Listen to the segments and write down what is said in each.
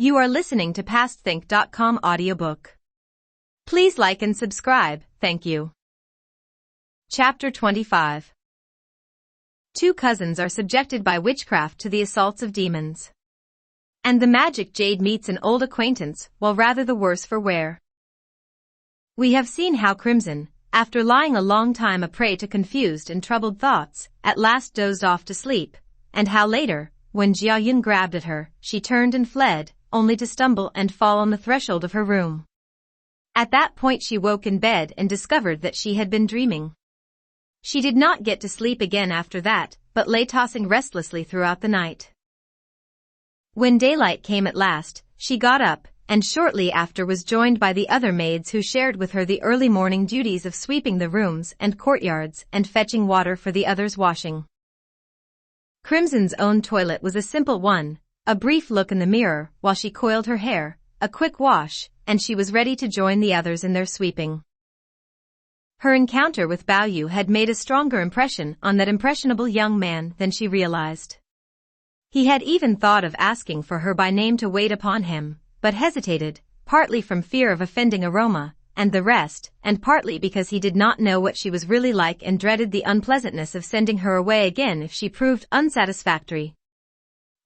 You are listening to PastThink.com audiobook. Please like and subscribe, thank you. Chapter 25. Two cousins are subjected by witchcraft to the assaults of demons. And the magic jade meets an old acquaintance, while rather the worse for wear. We have seen how Crimson, after lying a long time a prey to confused and troubled thoughts, at last dozed off to sleep, and how later, when Cao Xueqin grabbed at her, she turned and fled, only to stumble and fall on the threshold of her room. At that point she woke in bed and discovered that she had been dreaming. She did not get to sleep again after that, but lay tossing restlessly throughout the night. When daylight came at last, she got up, and shortly after was joined by the other maids who shared with her the early morning duties of sweeping the rooms and courtyards and fetching water for the others' washing. Crimson's own toilet was a simple one, a brief look in the mirror while she coiled her hair, a quick wash, and she was ready to join the others in their sweeping. Her encounter with Bao Yu had made a stronger impression on that impressionable young man than she realized. He had even thought of asking for her by name to wait upon him, but hesitated, partly from fear of offending Aroma, and the rest, and partly because he did not know what she was really like and dreaded the unpleasantness of sending her away again if she proved unsatisfactory.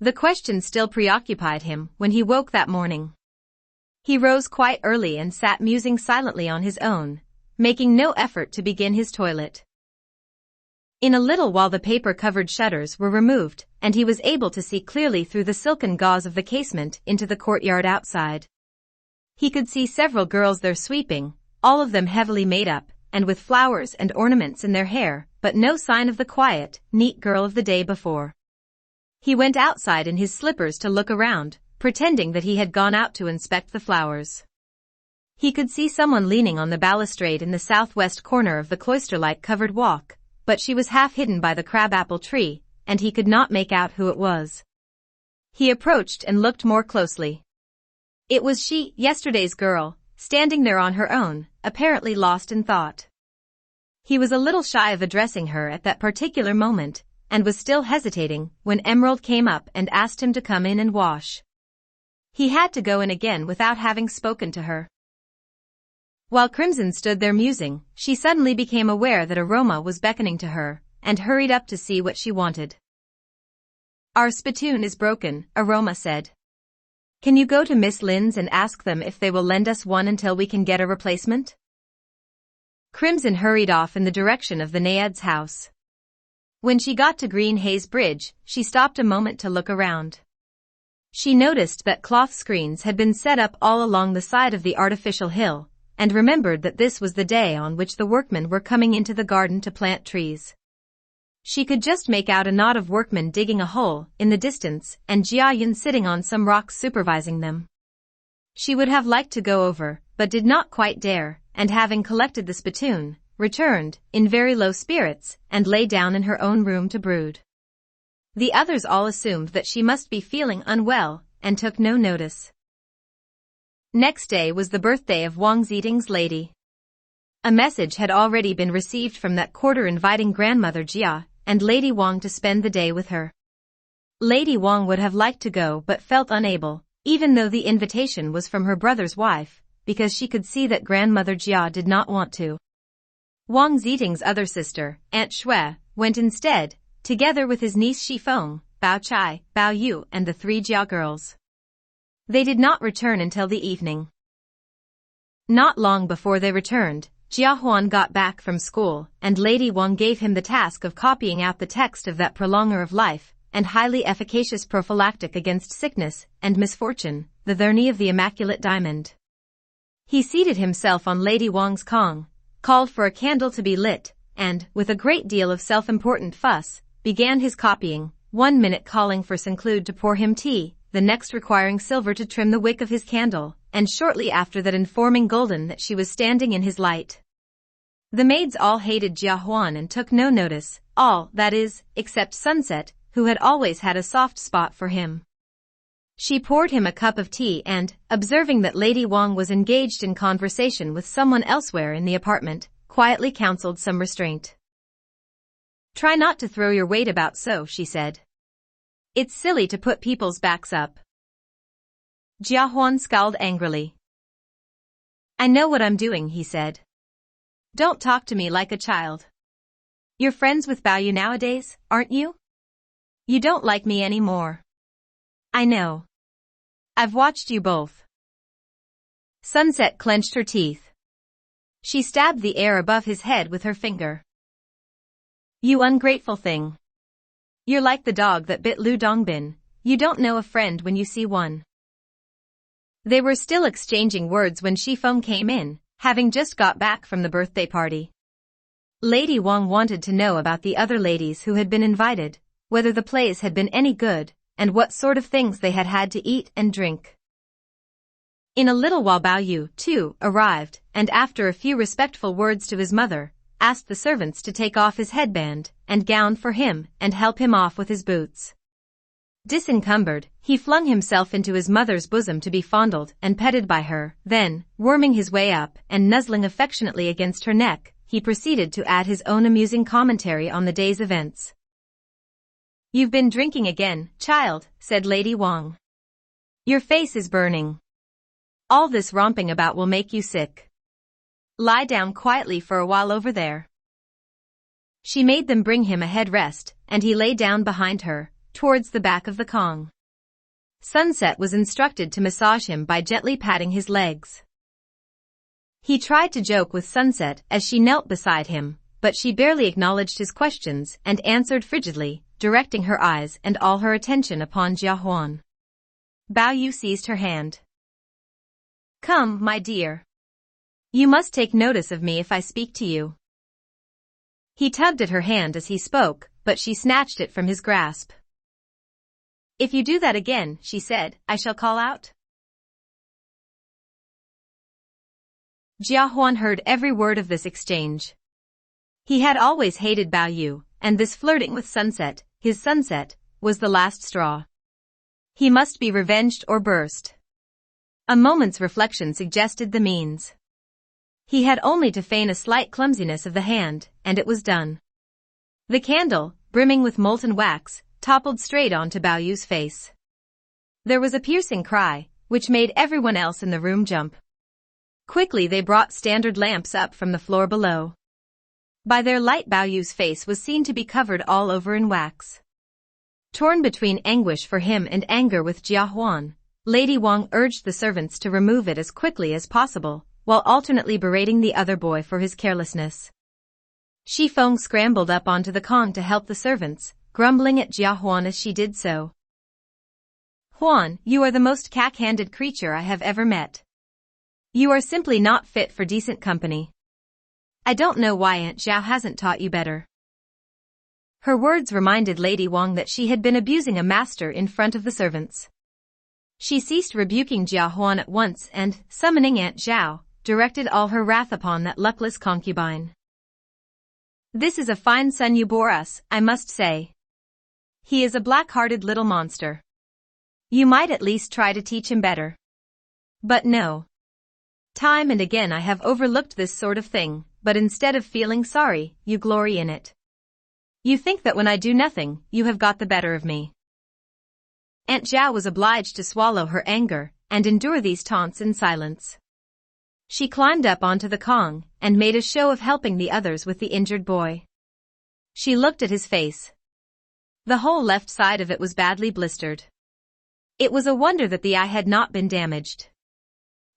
The question still preoccupied him when he woke that morning. He rose quite early and sat musing silently on his own, making no effort to begin his toilet. In a little while the paper-covered shutters were removed, and he was able to see clearly through the silken gauze of the casement into the courtyard outside. He could see several girls there sweeping, all of them heavily made up, and with flowers and ornaments in their hair, but no sign of the quiet, neat girl of the day before. He went outside in his slippers to look around, pretending that he had gone out to inspect the flowers. He could see someone leaning on the balustrade in the southwest corner of the cloister-like covered walk, but she was half hidden by the crabapple tree, and he could not make out who it was. He approached and looked more closely. It was she, yesterday's girl, standing there on her own, apparently lost in thought. He was a little shy of addressing her at that particular moment, and was still hesitating when Emerald came up and asked him to come in and wash. He had to go in again without having spoken to her. While Crimson stood there musing, she suddenly became aware that Aroma was beckoning to her, and hurried up to see what she wanted. "Our spittoon is broken," Aroma said. "Can you go to Miss Lin's and ask them if they will lend us one until we can get a replacement?" Crimson hurried off in the direction of the Naiad's house. When she got to Green Haze Bridge, she stopped a moment to look around. She noticed that cloth screens had been set up all along the side of the artificial hill, and remembered that this was the day on which the workmen were coming into the garden to plant trees. She could just make out a knot of workmen digging a hole in the distance and Cao Xueqin sitting on some rocks supervising them. She would have liked to go over, but did not quite dare, and having collected the spittoon, returned, in very low spirits, and lay down in her own room to brood. The others all assumed that she must be feeling unwell, and took no notice. Next day was the birthday of Wang Ziding's lady. A message had already been received from that quarter inviting grandmother Jia and Lady Wang to spend the day with her. Lady Wang would have liked to go but felt unable, even though the invitation was from her brother's wife, because she could see that grandmother Jia did not want to. Wang Ziding's other sister, Aunt Shui, went instead, together with his niece Shifeng, Bao Chai, Bao Yu and the three Jia girls. They did not return until the evening. Not long before they returned, Jia Huan got back from school, and Lady Wang gave him the task of copying out the text of that prolonger of life, and highly efficacious prophylactic against sickness and misfortune, the Therny of the Immaculate Diamond. He seated himself on Lady Wang's Kong, called for a candle to be lit, and, with a great deal of self-important fuss, began his copying, 1 minute calling for Saint-Cloud to pour him tea, the next requiring Silver to trim the wick of his candle, and shortly after that informing Golden that she was standing in his light. The maids all hated Jia Huan and took no notice, all, that is, except Sunset, who had always had a soft spot for him. She poured him a cup of tea and, observing that Lady Wang was engaged in conversation with someone elsewhere in the apartment, quietly counseled some restraint. "Try not to throw your weight about so," she said. "It's silly to put people's backs up." Jia Huan scowled angrily. I know what I'm doing, he said. Don't talk to me like a child. You're friends with Bao Yu nowadays, aren't you? You don't like me anymore. I know. I've watched you both. Sunset clenched her teeth. She stabbed the air above his head with her finger. You ungrateful thing. You're like the dog that bit Lu Dongbin. You don't know a friend when you see one. They were still exchanging words when Shifeng came in, having just got back from the birthday party. Lady Wang wanted to know about the other ladies who had been invited, whether the place had been any good, and what sort of things they had had to eat and drink. In a little while Bao Yu, too, arrived, and after a few respectful words to his mother, asked the servants to take off his headband and gown for him and help him off with his boots. Disencumbered, he flung himself into his mother's bosom to be fondled and petted by her, then, worming his way up and nuzzling affectionately against her neck, he proceeded to add his own amusing commentary on the day's events. You've been drinking again, child, said Lady Wang. Your face is burning. All this romping about will make you sick. Lie down quietly for a while over there. She made them bring him a headrest, and he lay down behind her, towards the back of the Kong. Sunset was instructed to massage him by gently patting his legs. He tried to joke with Sunset as she knelt beside him, but she barely acknowledged his questions and answered frigidly, directing her eyes and all her attention upon Jia Huan. Bao Yu seized her hand. Come, my dear. You must take notice of me if I speak to you. He tugged at her hand as he spoke, but she snatched it from his grasp. If you do that again, she said, I shall call out. Jia Huan heard every word of this exchange. He had always hated Bao Yu, and this flirting with Sunset, his Sunset, was the last straw. He must be revenged or burst. A moment's reflection suggested the means. He had only to feign a slight clumsiness of the hand, and it was done. The candle, brimming with molten wax, toppled straight onto Bao Yu's face. There was a piercing cry, which made everyone else in the room jump. Quickly they brought standard lamps up from the floor below. By their light Bao Yu's face was seen to be covered all over in wax. Torn between anguish for him and anger with Jia Huan, Lady Wang urged the servants to remove it as quickly as possible, while alternately berating the other boy for his carelessness. Shifeng scrambled up onto the Kong to help the servants, grumbling at Jia Huan as she did so. Huan, you are the most cack-handed creature I have ever met. You are simply not fit for decent company. I don't know why Aunt Zhao hasn't taught you better. Her words reminded Lady Wang that she had been abusing a master in front of the servants. She ceased rebuking Jia Huan at once and, summoning Aunt Zhao, directed all her wrath upon that luckless concubine. This is a fine son you bore us, I must say. He is a black-hearted little monster. You might at least try to teach him better. But no. Time and again I have overlooked this sort of thing, but instead of feeling sorry, you glory in it. You think that when I do nothing, you have got the better of me. Aunt Zhao was obliged to swallow her anger and endure these taunts in silence. She climbed up onto the Kong and made a show of helping the others with the injured boy. She looked at his face. The whole left side of it was badly blistered. It was a wonder that the eye had not been damaged.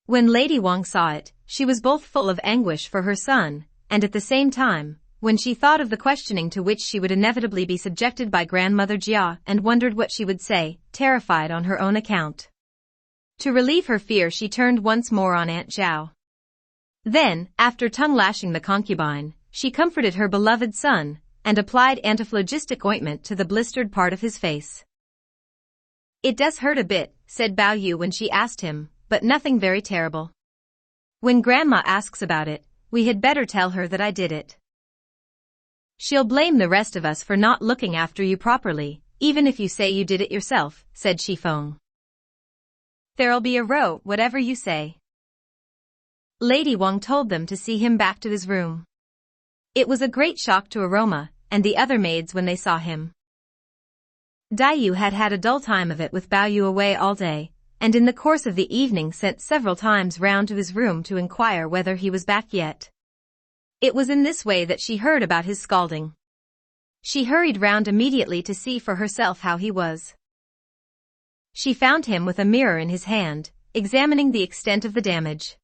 When Lady Wang saw it, she was both full of anguish for her son, and at the same time, when she thought of the questioning to which she would inevitably be subjected by Grandmother Jia and wondered what she would say, terrified on her own account. To relieve her fear she turned once more on Aunt Zhao. Then, after tongue-lashing the concubine, she comforted her beloved son, and applied antiphlogistic ointment to the blistered part of his face. It does hurt a bit, said Bao Yu when she asked him, but nothing very terrible. When Grandma asks about it, we had better tell her that I did it. She'll blame the rest of us for not looking after you properly, even if you say you did it yourself, said Shifeng. There'll be a row, whatever you say. Lady Wang told them to see him back to his room. It was a great shock to Aroma and the other maids when they saw him. Dai Yu had had a dull time of it with Bao Yu away all day, and in the course of the evening sent several times round to his room to inquire whether he was back yet. It was in this way that she heard about his scalding. She hurried round immediately to see for herself how he was. She found him with a mirror in his hand, examining the extent of the damage.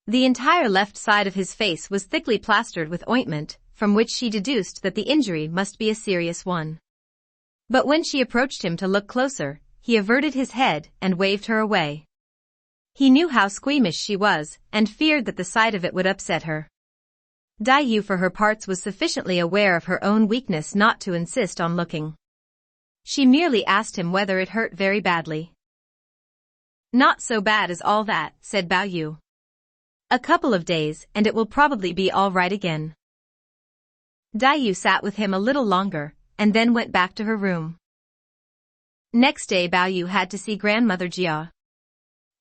The entire left side of his face was thickly plastered with ointment, from which she deduced that the injury must be a serious one. But when she approached him to look closer, he averted his head and waved her away. He knew how squeamish she was, and feared that the sight of it would upset her. Yu, for her parts, was sufficiently aware of her own weakness not to insist on looking. She merely asked him whether it hurt very badly. "Not so bad as all that," said Yu. "A couple of days, and it will probably be all right again." Yu sat with him a little longer, and then went back to her room. Next day Yu had to see grandmother Jia.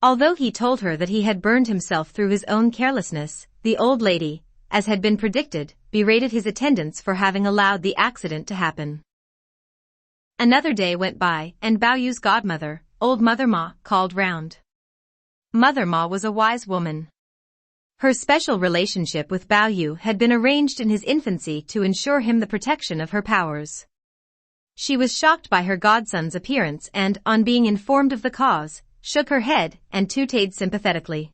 Although he told her that he had burned himself through his own carelessness, the old lady, as had been predicted, berated his attendants for having allowed the accident to happen. Another day went by, and Yu's godmother, old Mother Ma, called round. Mother Ma was a wise woman. Her special relationship with Yu had been arranged in his infancy to ensure him the protection of her powers. She was shocked by her godson's appearance and, on being informed of the cause, shook her head and tooted sympathetically.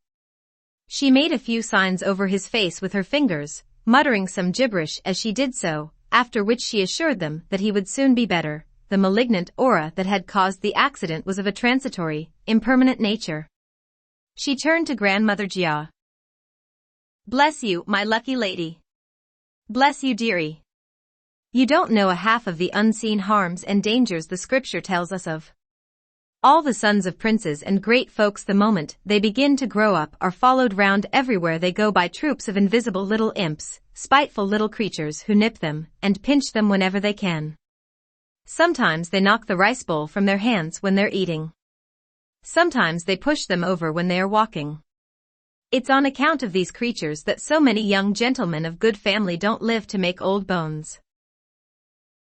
She made a few signs over his face with her fingers, muttering some gibberish as she did so, after which she assured them that he would soon be better. The malignant aura that had caused the accident was of a transitory, impermanent nature. She turned to grandmother Jia. "Bless you, my lucky lady. Bless you, dearie. You don't know a half of the unseen harms and dangers the scripture tells us of. All the sons of princes and great folks, the moment they begin to grow up, are followed round everywhere they go by troops of invisible little imps, spiteful little creatures who nip them and pinch them whenever they can. Sometimes they knock the rice bowl from their hands when they're eating. Sometimes they push them over when they are walking. It's on account of these creatures that so many young gentlemen of good family don't live to make old bones."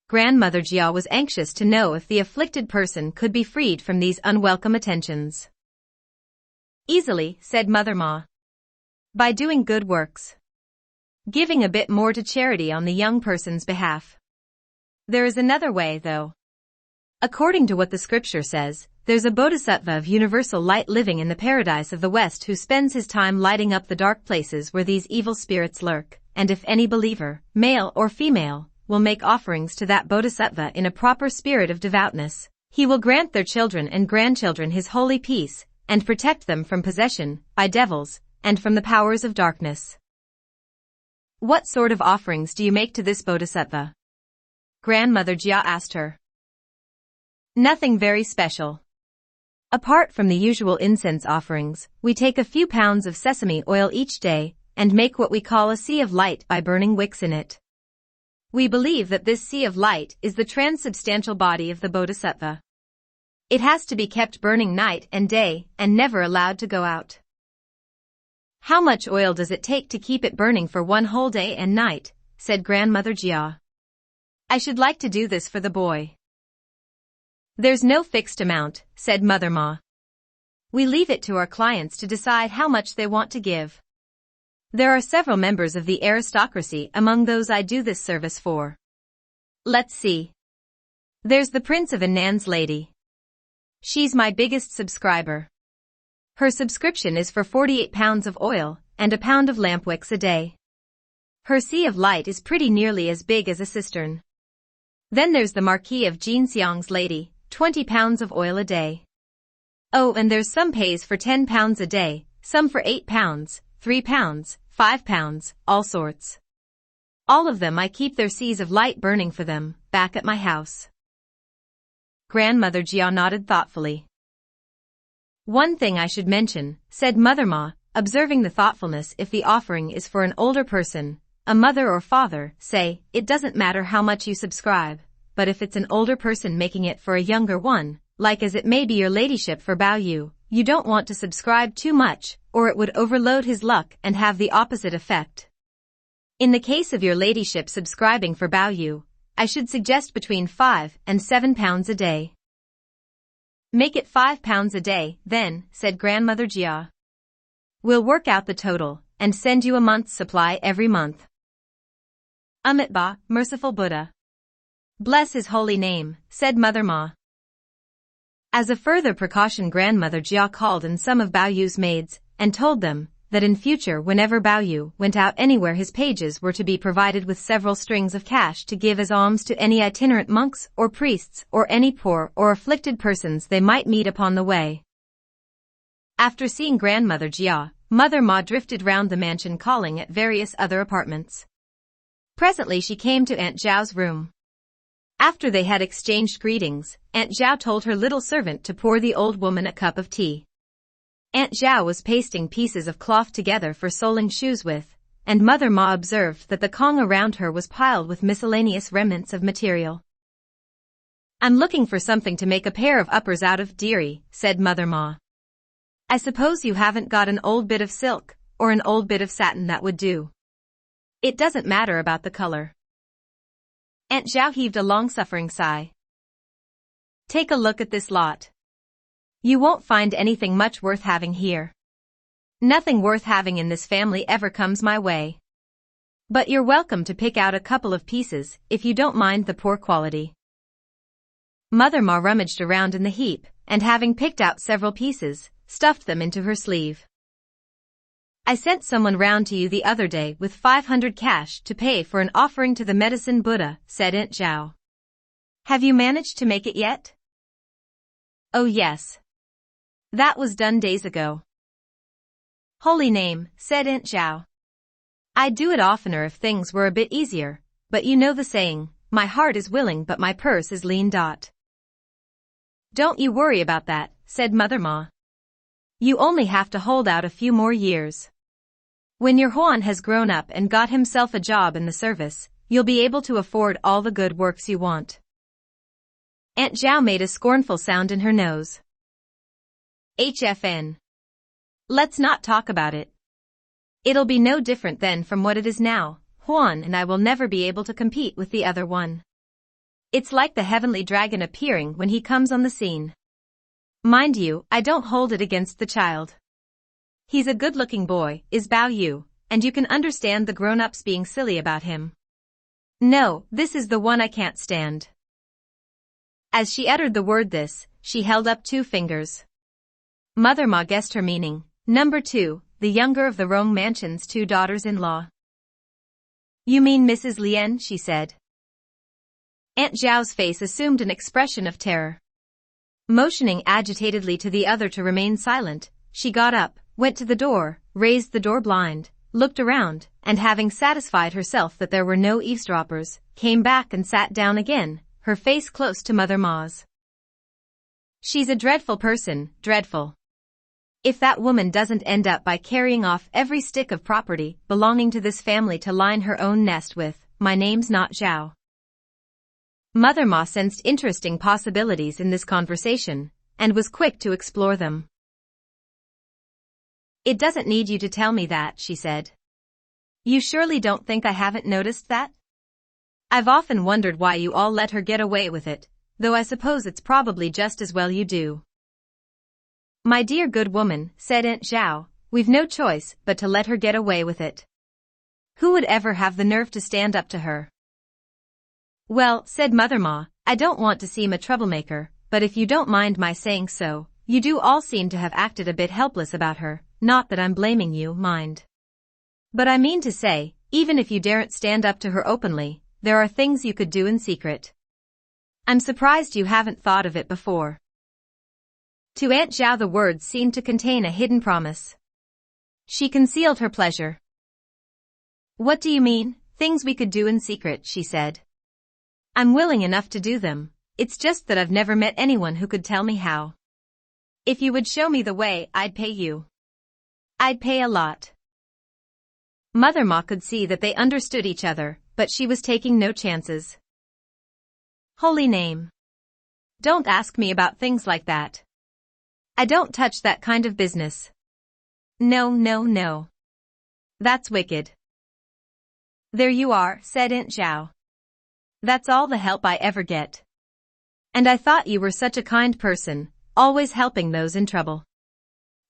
Grandmother Jia was anxious to know if the afflicted person could be freed from these unwelcome attentions. "Easily," said Mother Ma. "By doing good works. Giving a bit more to charity on the young person's behalf. There is another way, though. According to what the scripture says, there's a bodhisattva of universal light living in the paradise of the West who spends his time lighting up the dark places where these evil spirits lurk, and if any believer, male or female, will make offerings to that bodhisattva in a proper spirit of devoutness, he will grant their children and grandchildren his holy peace, and protect them from possession by devils, and from the powers of darkness." "What sort of offerings do you make to this bodhisattva?" Grandmother Jia asked her. "Nothing very special. Apart from the usual incense offerings, we take a few pounds of sesame oil each day, and make what we call a sea of light by burning wicks in it. We believe that this sea of light is the transubstantial body of the bodhisattva. It has to be kept burning night and day, and never allowed to go out." "How much oil does it take to keep it burning for one whole day and night?" said Grandmother Jia. "I should like to do this for the boy." "There's no fixed amount," said Mother Ma. "We leave it to our clients to decide how much they want to give. There are several members of the aristocracy among those I do this service for. Let's see. There's the Prince of Anan's lady. She's my biggest subscriber. Her subscription is for 48 pounds of oil and a pound of lamp wicks a day. Her sea of light is pretty nearly as big as a cistern. Then there's the Marquis of Jinxiang's lady, 20 pounds of oil a day. Oh, and there's some pays for 10 pounds a day, some for 8 pounds, 3 pounds, 5 pounds, all sorts. All of them I keep their seas of light burning for them, back at my house." Grandmother Jia nodded thoughtfully. "One thing I should mention," said Mother Ma, observing the thoughtfulness. "If the offering is for an older person, a mother or father, say, it doesn't matter how much you subscribe, but if it's an older person making it for a younger one, like as it may be your ladyship for Yu, you don't want to subscribe too much, or it would overload his luck and have the opposite effect. In the case of your ladyship subscribing for Yu, I should suggest between 5 and 7 pounds a day." Make it £5 a day, then, said Grandmother Jia. We'll work out the total, and send you a month's supply every month. Amitabha, merciful Buddha. Bless his holy name, said Mother Ma. As a further precaution, Grandmother Jia called in some of Bao Yu's maids, and told them that in future whenever Bao Yu went out anywhere his pages were to be provided with several strings of cash to give as alms to any itinerant monks or priests or any poor or afflicted persons they might meet upon the way. After seeing Grandmother Jia, Mother Ma drifted round the mansion calling at various other apartments. Presently she came to Aunt Zhao's room. After they had exchanged greetings, Aunt Zhao told her little servant to pour the old woman a cup of tea. Aunt Zhao was pasting pieces of cloth together for soling shoes with, and Mother Ma observed that the kong around her was piled with miscellaneous remnants of material. I'm looking for something to make a pair of uppers out of, dearie, said Mother Ma. I suppose you haven't got an old bit of silk, or an old bit of satin that would do. It doesn't matter about the color. Aunt Zhao heaved a long-suffering sigh. Take a look at this lot. You won't find anything much worth having here. Nothing worth having in this family ever comes my way. But you're welcome to pick out a couple of pieces, if you don't mind the poor quality. Mother Ma rummaged around in the heap, and having picked out several pieces, stuffed them into her sleeve. I sent someone round to you the other day with 500 cash to pay for an offering to the medicine Buddha, said Aunt Zhao. Have you managed to make it yet? Oh yes. That was done days ago. Holy name, said Aunt Zhao. I'd do it oftener if things were a bit easier, but you know the saying, my heart is willing but my purse is lean. Don't you worry about that, said Mother Ma. You only have to hold out a few more years. When your Huan has grown up and got himself a job in the service, you'll be able to afford all the good works you want. Aunt Zhao made a scornful sound in her nose. HFN. Let's not talk about it. It'll be no different then from what it is now. Huan and I will never be able to compete with the other one. It's like the heavenly dragon appearing when he comes on the scene. Mind you, I don't hold it against the child. He's a good-looking boy, is Bao Yu, and you can understand the grown-ups being silly about him. No, this is the one I can't stand. As she uttered the word this, she held up 2 fingers. Mother Ma guessed her meaning. Number 2, the younger of the Rong Mansion's 2 daughters-in-law. You mean Mrs. Lien, she said. Aunt Zhao's face assumed an expression of terror. Motioning agitatedly to the other to remain silent, she got up, went to the door, raised the door blind, looked around, and having satisfied herself that there were no eavesdroppers, came back and sat down again, her face close to Mother Ma's. She's a dreadful person, dreadful. If that woman doesn't end up by carrying off every stick of property belonging to this family to line her own nest with, my name's not Zhao. Mother Ma sensed interesting possibilities in this conversation, and was quick to explore them. It doesn't need you to tell me that, she said. You surely don't think I haven't noticed that? I've often wondered why you all let her get away with it, though I suppose it's probably just as well you do. My dear good woman, said Aunt Zhao, we've no choice but to let her get away with it. Who would ever have the nerve to stand up to her? Well, said Mother Ma, I don't want to seem a troublemaker, but if you don't mind my saying so, you do all seem to have acted a bit helpless about her, not that I'm blaming you, mind. But I mean to say, even if you daren't stand up to her openly, there are things you could do in secret. I'm surprised you haven't thought of it before. To Aunt Zhao the words seemed to contain a hidden promise. She concealed her pleasure. What do you mean, things we could do in secret, she said. I'm willing enough to do them, it's just that I've never met anyone who could tell me how. If you would show me the way, I'd pay you. I'd pay a lot. Mother Ma could see that they understood each other, but she was taking no chances. Holy name. Don't ask me about things like that. I don't touch that kind of business. No, no, no. That's wicked. There you are, said Aunt Zhao. That's all the help I ever get. And I thought you were such a kind person, always helping those in trouble.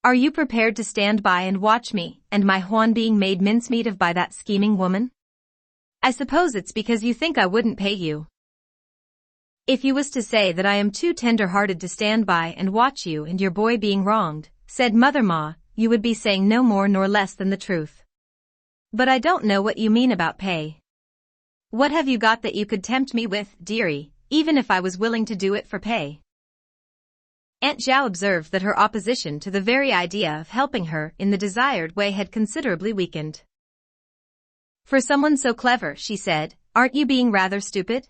Are you prepared to stand by and watch me and my Huan being made mincemeat of by that scheming woman? I suppose it's because you think I wouldn't pay you. If you was to say that I am too tender-hearted to stand by and watch you and your boy being wronged, said Mother Ma, you would be saying no more nor less than the truth. But I don't know what you mean about pay. What have you got that you could tempt me with, dearie, even if I was willing to do it for pay? Aunt Zhao observed that her opposition to the very idea of helping her in the desired way had considerably weakened. For someone so clever, she said, aren't you being rather stupid?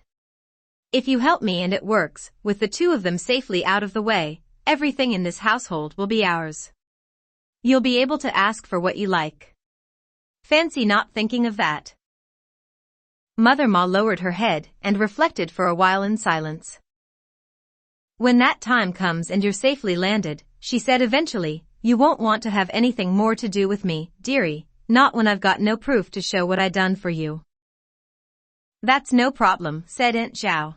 If you help me and it works, with the two of them safely out of the way, everything in this household will be ours. You'll be able to ask for what you like. Fancy not thinking of that. Mother Ma lowered her head and reflected for a while in silence. When that time comes and you're safely landed, she said eventually, you won't want to have anything more to do with me, dearie, not when I've got no proof to show what I done for you. That's no problem, said Aunt Zhao.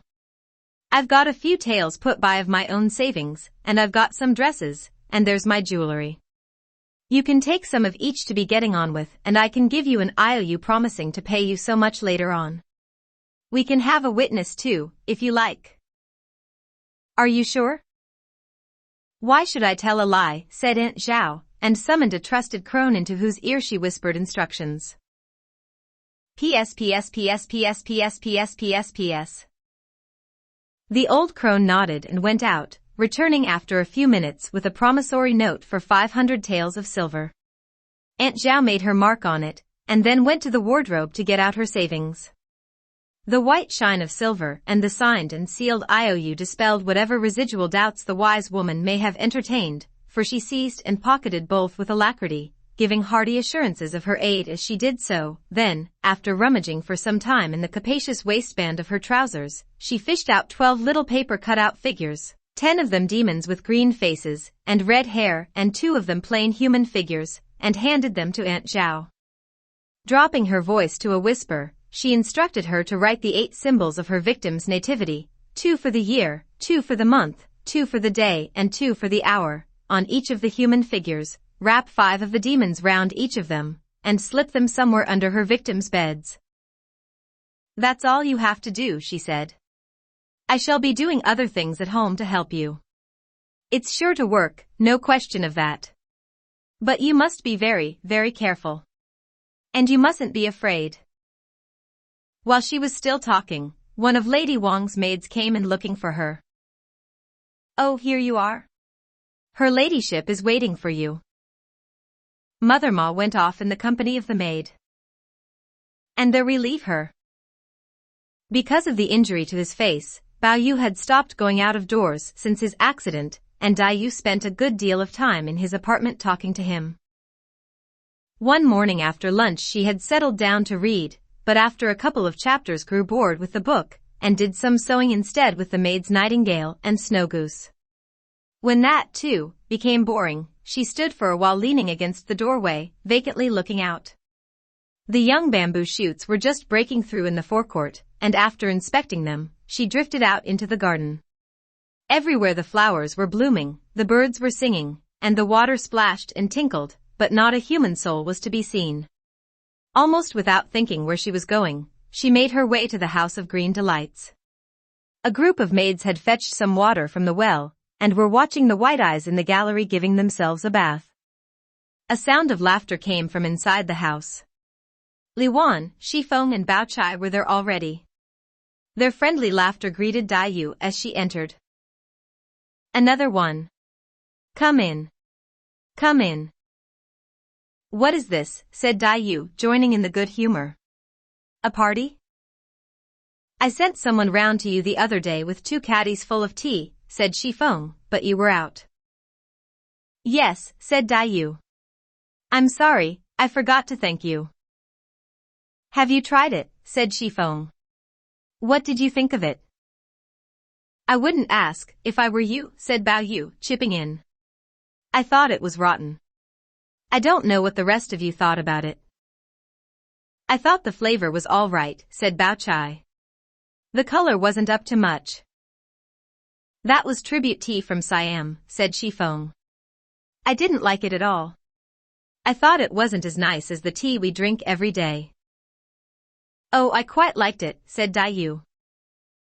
I've got a few taels put by of my own savings, and I've got some dresses, and there's my jewelry. You can take some of each to be getting on with, and I can give you an IOU promising to pay you so much later on. We can have a witness too, if you like. Are you sure? Why should I tell a lie, said Aunt Zhao, and summoned a trusted crone into whose ear she whispered instructions. PS. The old crone nodded and went out, returning after a few minutes with a promissory note for 500 taels of silver. Aunt Zhao made her mark on it, and then went to the wardrobe to get out her savings. The white shine of silver and the signed and sealed IOU dispelled whatever residual doubts the wise woman may have entertained, for she seized and pocketed both with alacrity, giving hearty assurances of her aid as she did so. Then, after rummaging for some time in the capacious waistband of her trousers, she fished out 12 little paper cut-out figures, 10 of them demons with green faces and red hair and 2 of them plain human figures, and handed them to Aunt Zhao. Dropping her voice to a whisper, she instructed her to write the 8 symbols of her victim's nativity, 2 for the year, 2 for the month, 2 for the day and 2 for the hour, on each of the human figures. Wrap 5 of the demons round each of them, and slip them somewhere under her victims' beds. That's all you have to do, she said. I shall be doing other things at home to help you. It's sure to work, no question of that. But you must be very, very careful. And you mustn't be afraid. While she was still talking, one of Lady Wang's maids came in looking for her. Oh, here you are. Her ladyship is waiting for you. Mother Ma went off in the company of the maid. And there relieve her. Because of the injury to his face, Bao Yu had stopped going out of doors since his accident, and Dai Yu spent a good deal of time in his apartment talking to him. One morning after lunch she had settled down to read, but after a couple of chapters grew bored with the book, and did some sewing instead with the maids Nightingale and Snow Goose. When that, too, became boring, she stood for a while leaning against the doorway, vacantly looking out. The young bamboo shoots were just breaking through in the forecourt, and after inspecting them, she drifted out into the garden. Everywhere the flowers were blooming, the birds were singing, and the water splashed and tinkled, but not a human soul was to be seen. Almost without thinking where she was going, she made her way to the House of Green Delights. A group of maids had fetched some water from the well, and were watching the white eyes in the gallery giving themselves a bath. A sound of laughter came from inside the house. Li Wan, Shifeng and Bao Chai were there already. Their friendly laughter greeted Dai Yu as she entered. Another one. Come in. Come in. What is this? Said Dai Yu, joining in the good humor. A party? I sent someone round to you the other day with 2 caddies full of tea, said Shifeng, but you were out. Yes, said Dai Yu. I'm sorry, I forgot to thank you. Have you tried it? Said Shifeng. What did you think of it? I wouldn't ask, if I were you, said Bao Yu, chipping in. I thought it was rotten. I don't know what the rest of you thought about it. I thought the flavor was all right, said Bao Chai. The color wasn't up to much. That was tribute tea from Siam, said Shifeng. I didn't like it at all. I thought it wasn't as nice as the tea we drink every day. Oh, I quite liked it, said Dayu.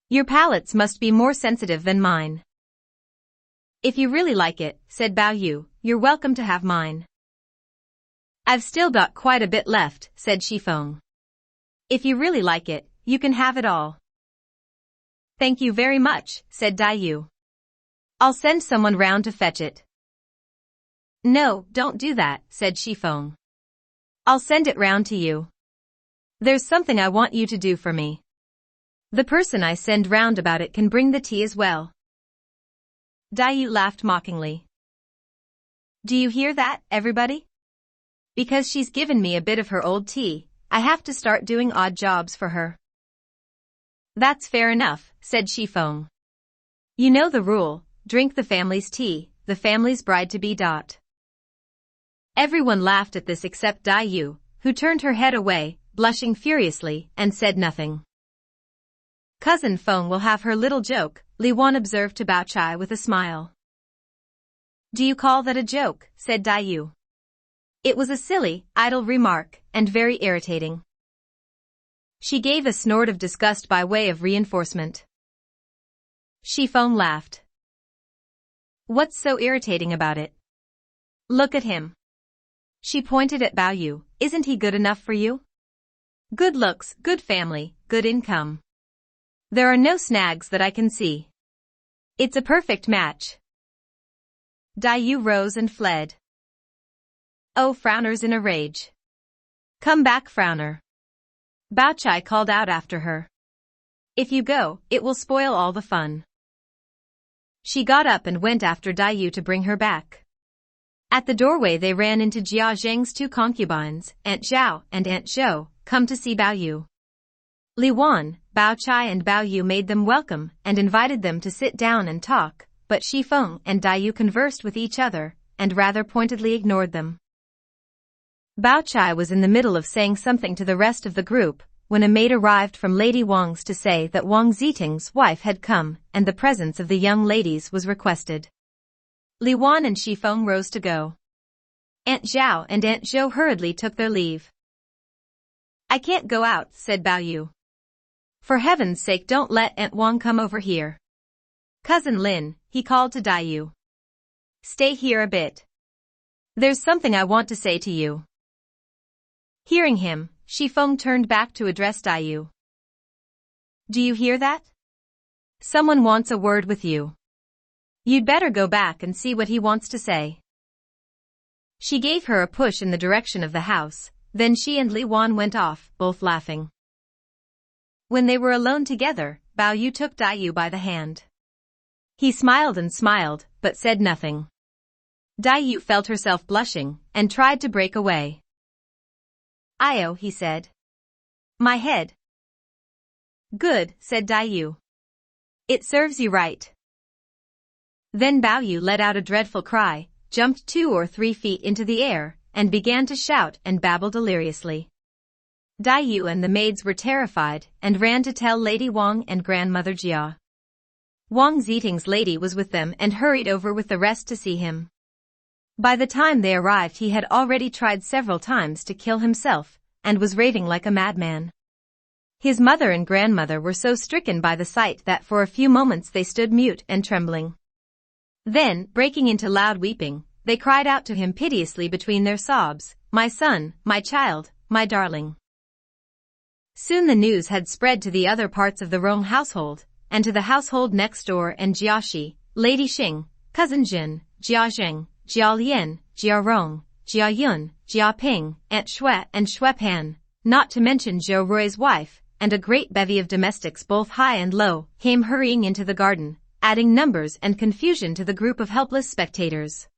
Your palates must be more sensitive than mine. If you really like it, said Baoyu, you're welcome to have mine. I've still got quite a bit left, said Shifeng. If you really like it, you can have it all. Thank you very much, said Dayu. I'll send someone round to fetch it. No, don't do that, said Shifeng. I'll send it round to you. There's something I want you to do for me. The person I send round about it can bring the tea as well. Dayu laughed mockingly. Do you hear that, everybody? Because she's given me a bit of her old tea, I have to start doing odd jobs for her. That's fair enough, said Shifeng. You know the rule, drink the family's tea, the family's bride-to-be. Everyone laughed at this except Dayu, who turned her head away, blushing furiously, and said nothing. Cousin Feng will have her little joke, Li Wan observed to Bao Chai with a smile. Do you call that a joke, said Dayu. It was a silly, idle remark, and very irritating. She gave a snort of disgust by way of reinforcement. Shifeng laughed. What's so irritating about it? Look at him. She pointed at Baoyu, isn't he good enough for you? Good looks, good family, good income. There are no snags that I can see. It's a perfect match. Dayu rose and fled. Oh, Frowner's in a rage. Come back, Frowner. Bao Chai called out after her. If you go, it will spoil all the fun. She got up and went after Dayu to bring her back. At the doorway they ran into Jia Zheng's two concubines, Aunt Zhao and Aunt Zhou, come to see Baoyu. Li Wan, Bao Chai and Baoyu made them welcome and invited them to sit down and talk, but Shifeng and Dayu conversed with each other, and rather pointedly ignored them. Bao Chai was in the middle of saying something to the rest of the group, when a maid arrived from Lady Wang's to say that Wang Ziting's wife had come, and the presence of the young ladies was requested. Li Wan and Shifeng rose to go. Aunt Zhao and Aunt Zhou hurriedly took their leave. I can't go out, said Baoyu. For heaven's sake, don't let Aunt Wang come over here. Cousin Lin, he called to Dayu. Stay here a bit. There's something I want to say to you. Hearing him, Shifeng turned back to address Dayu. Do you hear that? Someone wants a word with you. You'd better go back and see what he wants to say. She gave her a push in the direction of the house, then she and Li Wan went off, both laughing. When they were alone together, Baoyu took Dayu by the hand. He smiled and smiled, but said nothing. Dayu felt herself blushing, and tried to break away. Io, he said. My head. Good, said Dayu. It serves you right. Then Baoyu let out a dreadful cry, jumped 2 or 3 feet into the air, and began to shout and babble deliriously. Dayu and the maids were terrified, and ran to tell Lady Wang and Grandmother Jia. Wang Ziting's lady was with them and hurried over with the rest to see him. By the time they arrived he had already tried several times to kill himself, and was raving like a madman. His mother and grandmother were so stricken by the sight that for a few moments they stood mute and trembling. Then, breaking into loud weeping, they cried out to him piteously between their sobs, My son, my child, my darling. Soon the news had spread to the other parts of the Rong household, and to the household next door, and Jiaxi, Lady Xing, Cousin Jin, Jia Zheng, Jia Lian, Jia Rong, Jia Yun, Jia Ping, Aunt Xue and Xue Pan, not to mention Zhou Rui's wife, and a great bevy of domestics both high and low, came hurrying into the garden, adding numbers and confusion to the group of helpless spectators.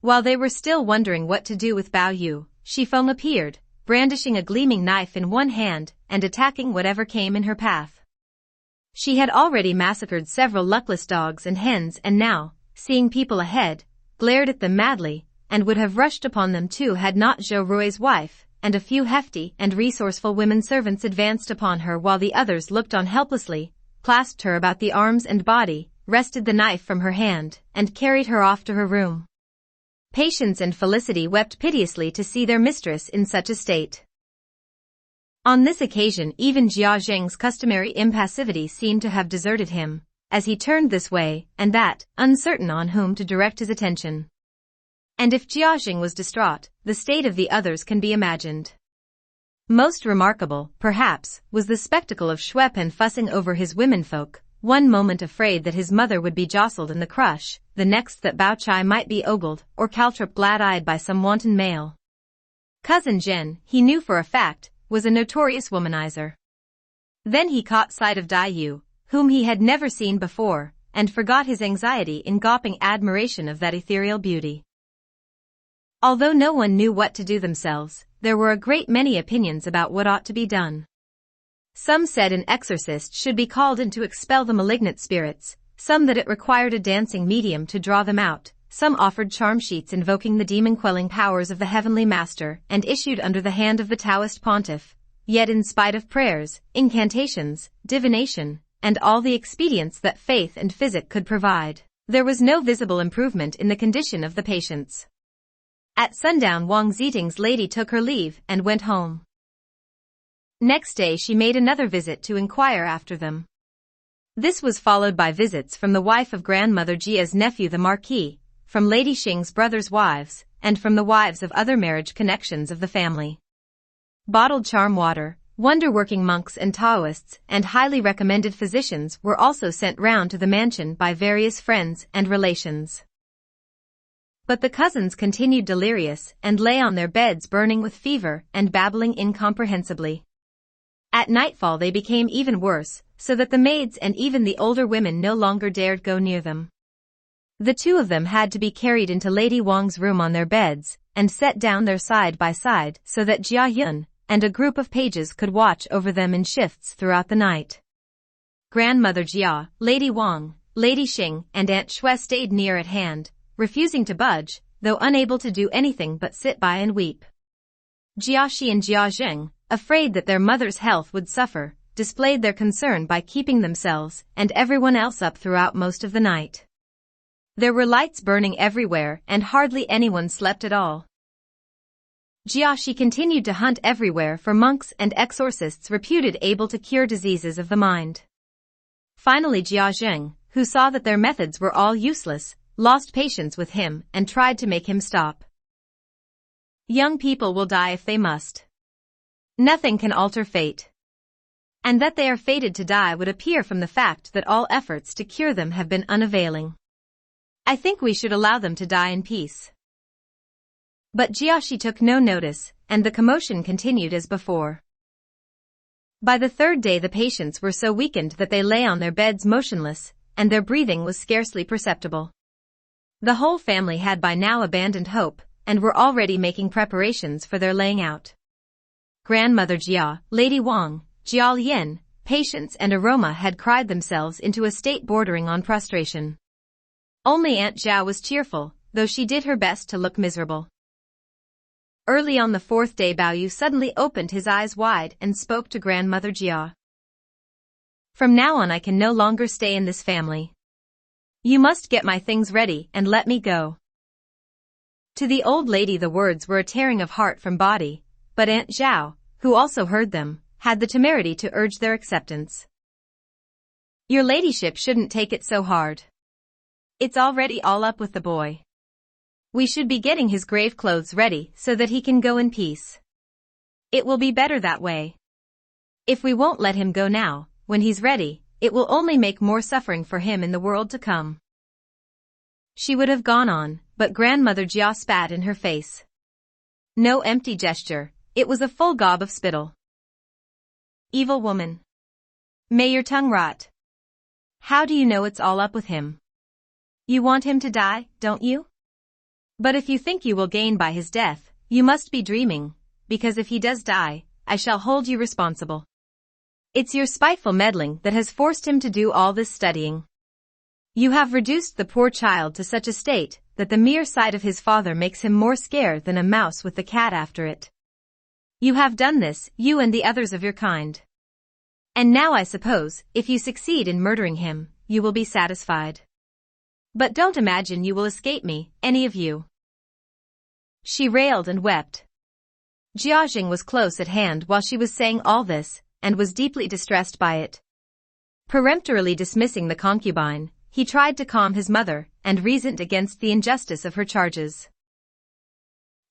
While they were still wondering what to do with Baoyu, Shifeng appeared, brandishing a gleaming knife in one hand and attacking whatever came in her path. She had already massacred several luckless dogs and hens and now, seeing people ahead, glared at them madly, and would have rushed upon them too had not Zhou Rui's wife and a few hefty and resourceful women servants advanced upon her while the others looked on helplessly, clasped her about the arms and body, wrested the knife from her hand, and carried her off to her room. Patience and Felicity wept piteously to see their mistress in such a state. On this occasion even Jia Zheng's customary impassivity seemed to have deserted him, as he turned this way and that, uncertain on whom to direct his attention. And if Jia Zheng was distraught, the state of the others can be imagined. Most remarkable, perhaps, was the spectacle of Xueqin fussing over his womenfolk, one moment afraid that his mother would be jostled in the crush, the next that Bao Chai might be ogled or caltropped glad-eyed by some wanton male. Cousin Zhen, he knew for a fact, was a notorious womanizer. Then he caught sight of Dai Yu, whom he had never seen before, and forgot his anxiety in gawping admiration of that ethereal beauty. Although no one knew what to do themselves, there were a great many opinions about what ought to be done. Some said an exorcist should be called in to expel the malignant spirits, some that it required a dancing medium to draw them out, some offered charm sheets invoking the demon-quelling powers of the heavenly master and issued under the hand of the Taoist pontiff. Yet in spite of prayers, incantations, divination, and all the expedients that faith and physic could provide, there was no visible improvement in the condition of the patients. At sundown Wang Ziting's lady took her leave and went home. Next day she made another visit to inquire after them. This was followed by visits from the wife of Grandmother Jia's nephew the Marquis, from Lady Xing's brothers' wives, and from the wives of other marriage connections of the family. Bottled charm water, wonder-working monks and Taoists, and highly recommended physicians were also sent round to the mansion by various friends and relations. But the cousins continued delirious and lay on their beds burning with fever and babbling incomprehensibly. At nightfall they became even worse, so that the maids and even the older women no longer dared go near them. The two of them had to be carried into Lady Wang's room on their beds, and set down there side by side so that Jia Yun and a group of pages could watch over them in shifts throughout the night. Grandmother Jia, Lady Wang, Lady Xing, and Aunt Xue stayed near at hand, refusing to budge, though unable to do anything but sit by and weep. Jia Xi and Jia Zheng, afraid that their mother's health would suffer, displayed their concern by keeping themselves and everyone else up throughout most of the night. There were lights burning everywhere and hardly anyone slept at all. Jia Xi continued to hunt everywhere for monks and exorcists reputed able to cure diseases of the mind. Finally Jia Zheng, who saw that their methods were all useless, lost patience with him and tried to make him stop. Young people will die if they must. Nothing can alter fate. And that they are fated to die would appear from the fact that all efforts to cure them have been unavailing. I think we should allow them to die in peace. But Jia Xi took no notice, and the commotion continued as before. By the third day the patients were so weakened that they lay on their beds motionless, and their breathing was scarcely perceptible. The whole family had by now abandoned hope, and were already making preparations for their laying out. Grandmother Jia, Lady Wang, Jia Lian, Patience and Aroma had cried themselves into a state bordering on prostration. Only Aunt Zhao was cheerful, though she did her best to look miserable. Early on the fourth day Bao Yu suddenly opened his eyes wide and spoke to Grandmother Jia. From now on I can no longer stay in this family. You must get my things ready and let me go. To the old lady the words were a tearing of heart from body, but Aunt Zhao, who also heard them, had the temerity to urge their acceptance. Your ladyship shouldn't take it so hard. It's already all up with the boy. We should be getting his grave clothes ready so that he can go in peace. It will be better that way. If we won't let him go now, when he's ready, it will only make more suffering for him in the world to come. She would have gone on, but Grandmother Jia spat in her face. No empty gesture, it was a full gob of spittle. Evil woman. May your tongue rot. How do you know it's all up with him? You want him to die, don't you? But if you think you will gain by his death, you must be dreaming, because if he does die, I shall hold you responsible. It's your spiteful meddling that has forced him to do all this studying. You have reduced the poor child to such a state that the mere sight of his father makes him more scared than a mouse with the cat after it. You have done this, you and the others of your kind. And now I suppose, if you succeed in murdering him, you will be satisfied. But don't imagine you will escape me, any of you." She railed and wept. Jiaxing was close at hand while she was saying all this, and was deeply distressed by it. Peremptorily dismissing the concubine, he tried to calm his mother, and reasoned against the injustice of her charges.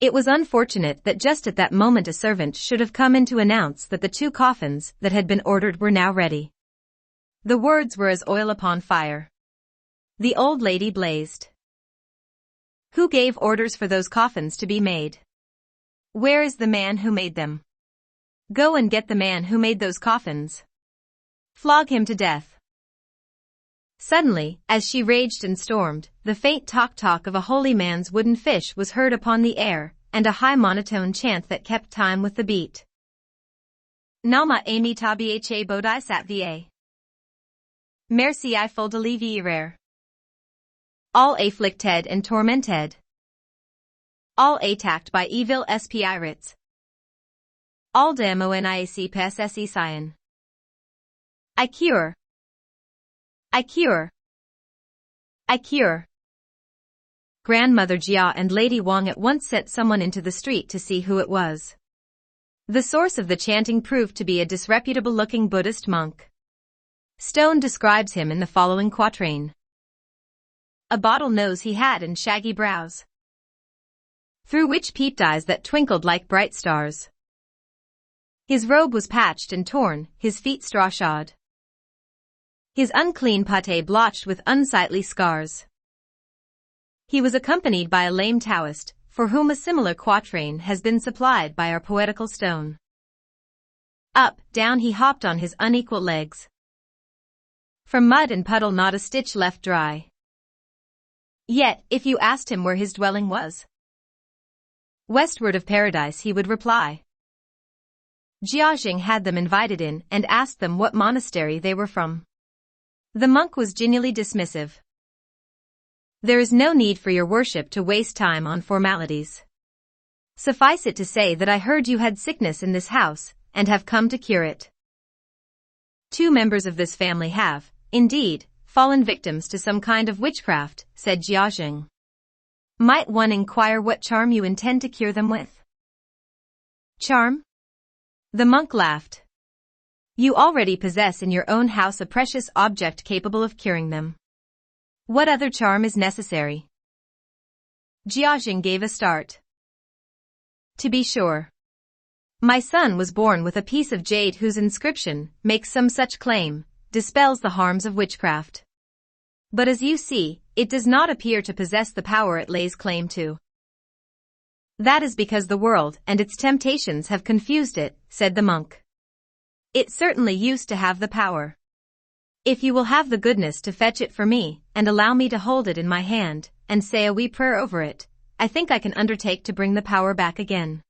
It was unfortunate that just at that moment a servant should have come in to announce that the 2 coffins that had been ordered were now ready. The words were as oil upon fire. The old lady blazed. "Who gave orders for those coffins to be made? Where is the man who made them? Go and get the man who made those coffins. Flog him to death." Suddenly, as she raged and stormed, the faint tock-tock of a holy man's wooden fish was heard upon the air, and a high monotone chant that kept time with the beat. Nama Ami Tabiache Bodhi Sattva. Merci I full deliverer. All afflicted and tormented. All attacked by evil spirits. All demoniac pssi sion. I cure. I cure. I cure. Grandmother Jia and Lady Wang at once sent someone into the street to see who it was. The source of the chanting proved to be a disreputable-looking Buddhist monk. Stone describes him in the following quatrain. A bottle nose he had and shaggy brows, through which peeped eyes that twinkled like bright stars. His robe was patched and torn, his feet straw-shod. His unclean pate blotched with unsightly scars. He was accompanied by a lame Taoist, for whom a similar quatrain has been supplied by our poetical Stone. Up, down he hopped on his unequal legs. From mud and puddle not a stitch left dry. Yet, if you asked him where his dwelling was, westward of paradise he would reply. Jiaxing had them invited in and asked them what monastery they were from. The monk was genially dismissive. There is no need for your worship to waste time on formalities. Suffice it to say that I heard you had sickness in this house, and have come to cure it. 2 members of this family have, indeed, fallen victims to some kind of witchcraft, said Jiaxing. Might one inquire what charm you intend to cure them with? Charm? The monk laughed. You already possess in your own house a precious object capable of curing them. What other charm is necessary? Jiaxing gave a start. To be sure. My son was born with a piece of jade whose inscription makes some such claim, dispels the harms of witchcraft. But as you see, it does not appear to possess the power it lays claim to. That is because the world and its temptations have confused it, said the monk. It certainly used to have the power. If you will have the goodness to fetch it for me, and allow me to hold it in my hand, and say a wee prayer over it, I think I can undertake to bring the power back again.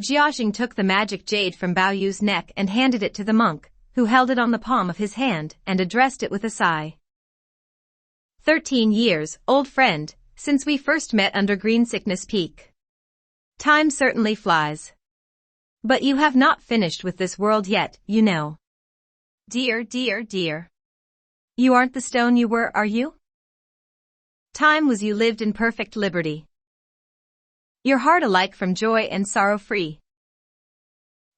Jiaxing took the magic jade from Bao Yu's neck and handed it to the monk, who held it on the palm of his hand and addressed it with a sigh. 13 years, old friend, since we first met under Green Sickness Peak. Time certainly flies. But you have not finished with this world yet, you know. Dear, dear, dear. You aren't the stone you were, are you? Time was you lived in perfect liberty. Your heart alike from joy and sorrow free.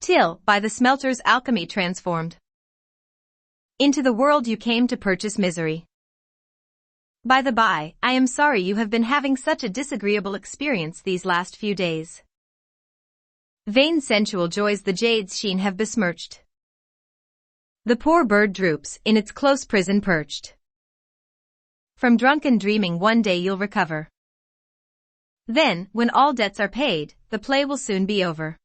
Till, by the smelter's alchemy transformed, into the world you came to purchase misery. By the by, I am sorry you have been having such a disagreeable experience these last few days. Vain sensual joys the jade's sheen have besmirched. The poor bird droops, in its close prison perched. From drunken dreaming one day you'll recover. Then, when all debts are paid, the play will soon be over.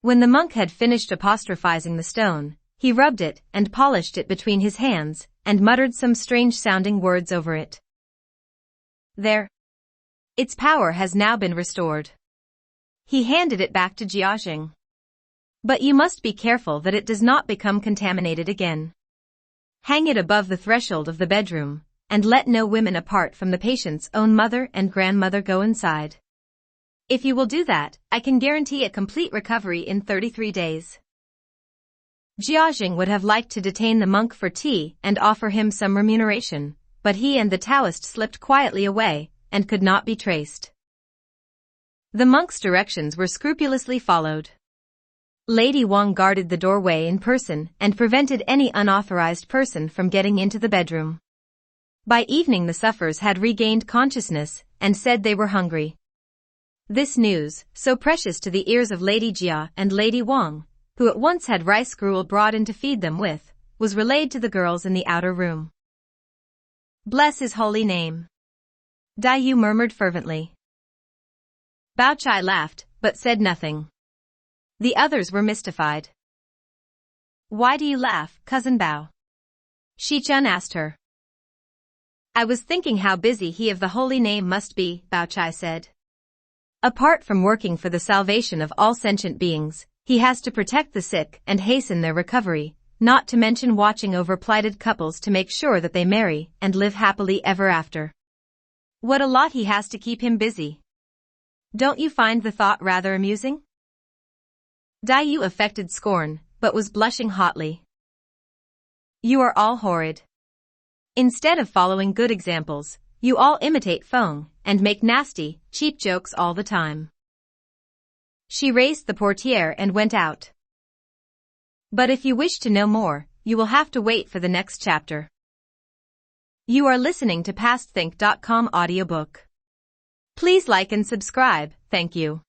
When the monk had finished apostrophizing the stone, he rubbed it and polished it between his hands, and muttered some strange-sounding words over it. There. Its power has now been restored. He handed it back to Jiaxing. But you must be careful that it does not become contaminated again. Hang it above the threshold of the bedroom, and let no women apart from the patient's own mother and grandmother go inside. If you will do that, I can guarantee a complete recovery in 33 days. Jiajing would have liked to detain the monk for tea and offer him some remuneration, but he and the Taoist slipped quietly away and could not be traced. The monk's directions were scrupulously followed. Lady Wang guarded the doorway in person and prevented any unauthorized person from getting into the bedroom. By evening the sufferers had regained consciousness and said they were hungry. This news, so precious to the ears of Lady Jia and Lady Wang, who at once had rice gruel brought in to feed them with, was relayed to the girls in the outer room. Bless his holy name. Dai murmured fervently. Bao Chai laughed, but said nothing. The others were mystified. Why do you laugh, Cousin Bao? Shi Chun asked her. I was thinking how busy he of the holy name must be, Bao Chai said. Apart from working for the salvation of all sentient beings, he has to protect the sick and hasten their recovery, not to mention watching over plighted couples to make sure that they marry and live happily ever after. What a lot he has to keep him busy. Don't you find the thought rather amusing? Dai affected scorn, but was blushing hotly. You are all horrid. Instead of following good examples, you all imitate Feng and make nasty, cheap jokes all the time. She raised the portiere and went out. But if you wish to know more, you will have to wait for the next chapter. You are listening to PastThink.com audiobook. Please like and subscribe, thank you.